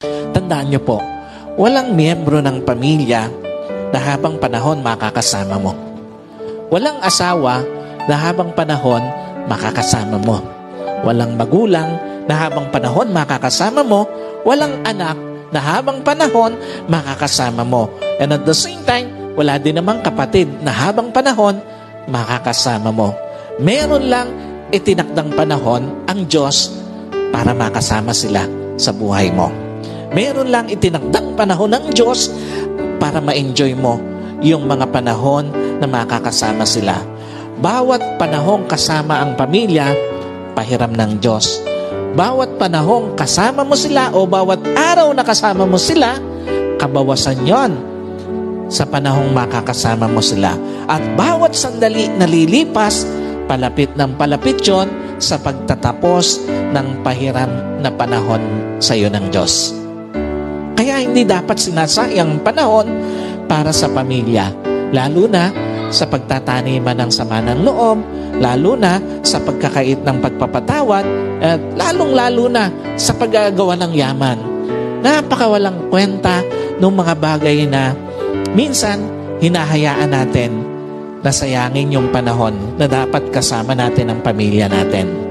Tandaan niyo po, walang miyembro ng pamilya na habang panahon makakasama mo. Walang asawa na habang panahon makakasama mo. Walang magulang na habang panahon makakasama mo. Walang anak na habang panahon makakasama mo. And at the same time, wala din namang kapatid na habang panahon makakasama mo. Meron lang itinakdang panahon ang Diyos para makasama sila sa buhay mo. Meron lang itinakdang panahon ng Diyos para ma-enjoy mo yung mga panahon na makakasama sila. Bawat panahong kasama ang pamilya, pahiram ng Diyos. Bawat panahong kasama mo sila o bawat araw na kasama mo sila, kabawasan yon sa panahong makakasama mo sila. At bawat sandali na lilipas, palapit ng palapit yon sa pagtatapos ng pahiram na panahon sa iyo ng Diyos. Kaya hindi dapat sinasayang panahon para sa pamilya, lalo na sa pagtataniman ng sama ng loob, lalo na sa pagkakait ng pagpapatawad, at lalong-lalo na sa paggagawa ng yaman. Napakawalang kwenta ng mga bagay na minsan hinahayaan natin na sayangin yung panahon na dapat kasama natin ang pamilya natin.